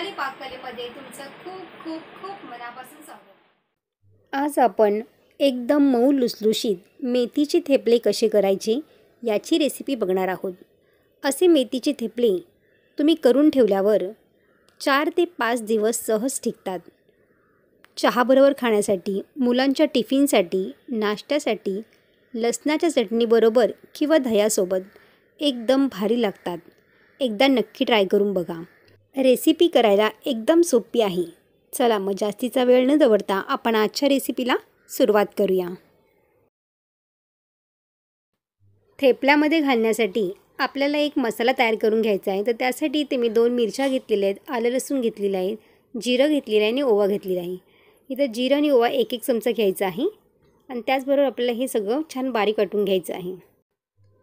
रुपाली पाककलेमध्ये तुमचं खूप खूप खूप मनापासून स्वागत। आज आपण एकदम मऊ लुसलुशीत मेथीचे थेपले कसे करायचे याची रेसिपी बघणार आहोत। असे मेथीचे थेपले तुम्ही करून ठेवल्यावर 4 ते 5 दिवस सहज टिकतात। चहाबरोबर खाण्यासाठी, मुलांच्या टिफिनसाठी, नाश्त्यासाठी, लसणाच्या चटणीबरोबर किंवा दह्यासोबत एकदम भारी लागतात। एकदा नक्की ट्राय करून बघा। रेसिपी करायला एकदम सोपी आहे। चला मग जास्तीचा वेळ न दवडता आपण आजच्या रेसिपीला सुरुवात करूया। थेपल्यामध्ये घालण्यासाठी आपल्याला एक मसाला तयार करून घ्यायचा आहे। तर त्यासाठी इथे मी 2 मिरच्या घेतलेल्या आहेत, आलं लसूण घेतलेलं आहे, जिरं घेतलेलं आहे आणि ओवा घेतलेला आहे। इथं जिरं आणि ओवा 1-1 चमचा घ्यायचा आहे आणि त्याचबरोबर आपल्याला हे सगळं छान बारीक वाटून घ्यायचं आहे।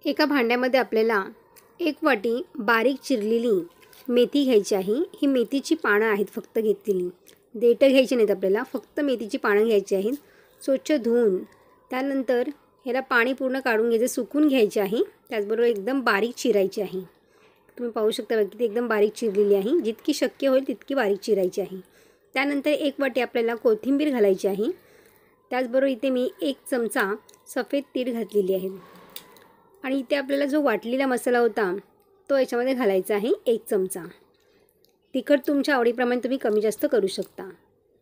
एका भांड्यामध्ये आपल्याला 1 वाटी बारीक चिरलेली मेथी घ्यायची आहे। ही मेथीची पानं आहेत फक्त घेतलेली, देठं घ्यायची नाहीत आपल्याला, फक्त मेथीची पानं घ्यायची आहेत। स्वच्छ धुवून त्यानंतर ह्याला पाणी पूर्ण काढून घ्यायचं, सुकून घ्यायचे आहे। त्याचबरोबर एकदम बारीक चिरायची आहे। तुम्ही पाहू शकता की ती एकदम बारीक चिरलेली आहे। जितकी शक्य होईल तितकी बारीक चिरायची आहे। त्यानंतर 1 वाटी आपल्याला कोथिंबीर घालायची आहे। त्याचबरोबर इथे मी 1 चमचा सफेद तीळ घातलेली आहे आणि इथे आपल्याला जो वाटलेला मसाला होता तो याच्यामध्ये घालायचा आहे 1 चमचा। तिखट तुमच्या आवडीप्रमाणे तुम्ही कमी जास्त करू शकता।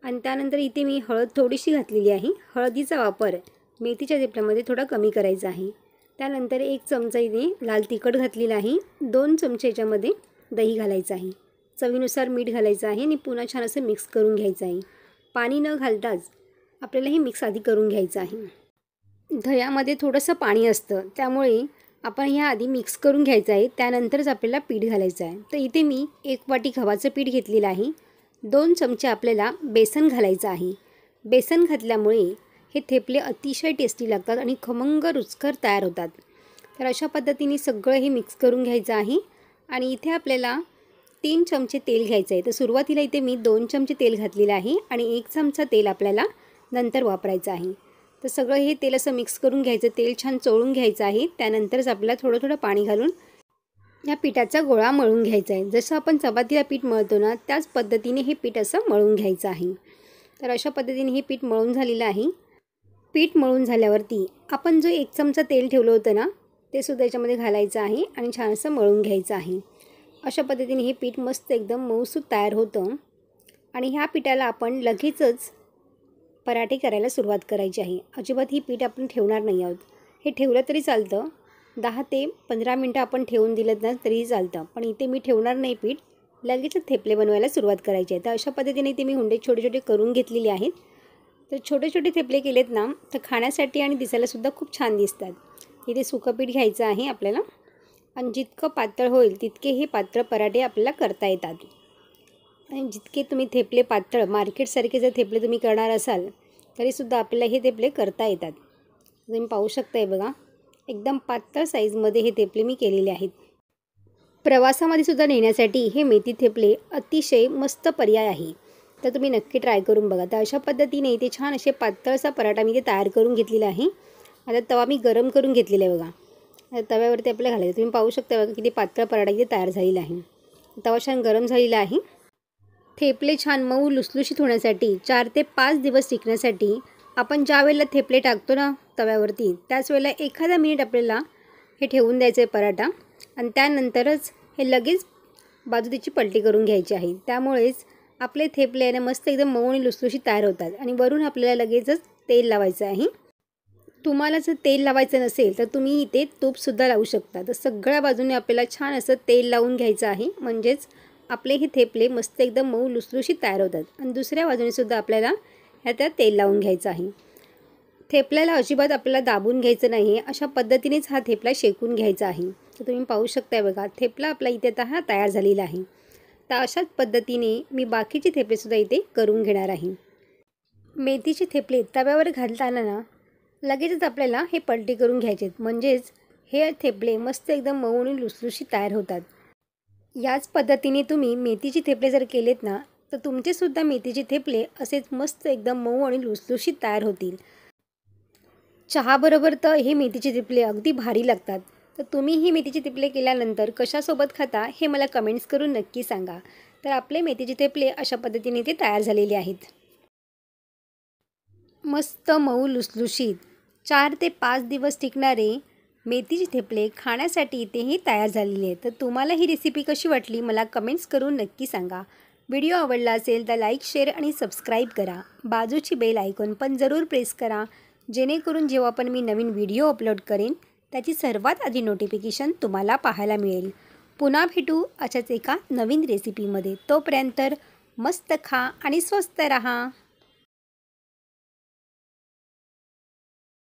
आणि त्यानंतर इथे मी हळद थोडीशी घातलेली आहे। हळदीचा वापर मेथीच्या थेपल्यामध्ये थोडा कमी करायचा आहे। त्यानंतर 1 चमचा इथे लाल तिखट घातलेला आहे। 2 चमचे याच्यामध्ये दही घालायचं आहे। चवीनुसार मीठ घालायचं आहे आणि पुन्हा छान असं मिक्स करून घ्यायचं आहे। पाणी न घालताच आपल्याला हे मिक्स आधी करून घ्यायचं आहे। दह्यामध्ये थोडंसं पाणी असतं, त्यामुळे आपण ह्या आधी मिक्स करून घ्यायचं आहे, त्यानंतरच आपल्याला पीठ घालायचं आहे। तर इथे मी 1 वाटी गव्हाचं पीठ घेतलेलं आहे। 2 चमचे आपल्याला बेसन घालायचं आहे। बेसन घातल्यामुळे हे थेपले अतिशय टेस्टी लागतात आणि खमंग रुचकर तयार होतात। तर अशा पद्धतीने सगळं हे मिक्स करून घ्यायचं आहे। आणि इथे आपल्याला 3 चमचे तेल घ्यायचं आहे। तर सुरुवातीला इथे मी 2 चमचे तेल घातलेलं आहे आणि 1 चमचा तेल आपल्याला नंतर वापरायचं आहे। तर सगळं हे तेल असं मिक्स करून घ्यायचं, तेल छान चोळून घ्यायचं आहे। त्यानंतरच आपल्याला थोडं थोडं पाणी घालून या पिठाचा गोळा मळून घ्यायचा आहे। जसं आपण चपातीला पीठ मळतो ना, त्याच पद्धतीने हे पीठ असं मळून घ्यायचं आहे। तर अशा पद्धतीने हे पीठ मळून झालेलं आहे। पीठ मळून झाल्यावरती आपण जो 1 चमचा तेल ठेवलं होतं ना, ते सुद्धा याच्यामध्ये घालायचं आहे आणि छान असं मळून घ्यायचं आहे। अशा पद्धतीने हे पीठ मस्त एकदम मऊसूत तयार होतं आणि ह्या पिठाला आपण लगेचच पराठे करायला सुरुवात करायची आहे। अजिबात ही पीठ आपण ठेवणार नाही आहोत। हे ठेवलं तरी चालतं, 10 ते 15 मिनटं आपण ठेवून दिलं ना तरीही चालतं, पण इथे मी ठेवणार नाही पीठ, लगेचच थेपले बनवायला सुरुवात करायची आहे। तर अशा पद्धतीने इथे मी हुंडे छोटे छोटे करून घेतलेले आहेत। तर छोटे छोटे थेपले केलेत ना तर खाण्यासाठी आणि दिसायलासुद्धा खूप छान दिसतात। इथे सुकं पीठ घ्यायचं आहे आपल्याला आणि जितकं पातळ होईल तितके हे पातळ पराठे आपल्याला करता येतात। आणि जितके तुम्ही थेपले पातळ मार्केटसारखे जर थेपले तुम्ही करणार असाल तरीसुद्धा आपल्याला हे थेपले करता येतात। तुम्ही पाहू शकताय बघा, एकदम पातळ साईजमध्ये हे थेपले मी केलेले आहेत। प्रवासामध्ये सुद्धा नेण्यासाठी हे मेथी थेपले अतिशय मस्त पर्याय आहे। तर तुम्ही नक्की ट्राय करून बघा। तर अशा पद्धतीने इथे छान असे पातळसा पराठा मी इथे तयार करून घेतलेला आहे। आता तवा मी गरम करून घेतलेला आहे बघा। आता तव्यावरती आपल्याला घालायचं, तुम्ही पाहू शकता बघा किती पातळ पराठा इथे तयार झालेला आहे। तवा छान गरम झालेला आहे। थेपले छान मऊ लुसलुशीत होण्यासाठी 4 ते 5 दिवस टिकण्यासाठी आपण ज्या वेळेला थेपले टाकतो ना तव्यावरती, त्याच वेळेला एखादा मिनिट आपल्याला हे ठेवून द्यायचं आहे पराठा आणि त्यानंतरच हे लगेच बाजू त्याची पलटी करून घ्यायची आहे। त्यामुळेच आपले थेपले आहे ना मस्त एकदम मऊ आणि लुसलुशीत तयार होतात। आणि वरून आपल्याला लगेचच तेल लावायचं आहे। तुम्हाला जर तेल लावायचं नसेल तर तुम्ही इथे तूपसुद्धा लावू शकता। तर सगळ्या बाजूने आपल्याला छान असं तेल लावून घ्यायचं आहे, म्हणजेच आपले हे थेपले मस्त एकदम मऊ लुसलुशीत तयार होतात। आणि दुसऱ्या बाजूने सुद्धा आपल्याला ह्यात तेल लावून घ्यायचं आहे। थेपल्याला अजिबात आपल्याला दाबून घ्यायचं नाही, अशा पद्धतीनेच हा थेपला शेकून घ्यायचा आहे। तर तुम्ही पाहू शकताय बघा, थेपला आपला इथे आता हा तयार झालेला आहे। तर अशाच पद्धतीने मी बाकीचे थेपलेसुद्धा इथे करून घेणार आहे। मेथीचे थेपले तव्यावर घालताना ना लगेचच आपल्याला हे पलटी करून घ्यायचे, म्हणजेच हे थेपले मस्त एकदम मऊ आणि लुसलुशीत तयार होतात। याच पद्धतीने तुम्ही मेथीचे थेपले जर केलेत ना तर तुमचेसुद्धा मेथीचे थेपले असेच मस्त एकदम मऊ आणि लुसलुशीत तयार होतील। चहाबरोबर तर हे मेथीचे थेपले अगदी भारी लागतात। तर तुम्ही ही मेथीचे थेपले केल्यानंतर कशासोबत खाता हे मला कमेंट्स करून नक्की सांगा। तर आपले मेथीचे थेपले अशा पद्धतीने ते तयार झालेले आहेत. मस्त मऊ लुसलुशीत 4 ते 5 दिवस टिकणारे मेथीचे थेपले खाण्यासाठी इथेही तयार झालेले आहेत. तर तुम्हाला ही रेसिपी कशी वाटली मला कमेंट्स करून नक्की सांगा. व्हिडिओ आवडला असेल तर लाईक, शेअर आणि सबस्क्राईब करा. बाजूची बेल आयकॉन पण जरूर प्रेस करा, जेणेकरून जेव्हा पण मी नवीन व्हिडिओ अपलोड करेन त्याची सर्वात आधी नोटिफिकेशन तुम्हाला पाहायला मिळेल. पुन्हा भेटू अशाच एका नवीन रेसिपीमध्ये. तोपर्यंत मस्त खा आणि स्वस्त रहा.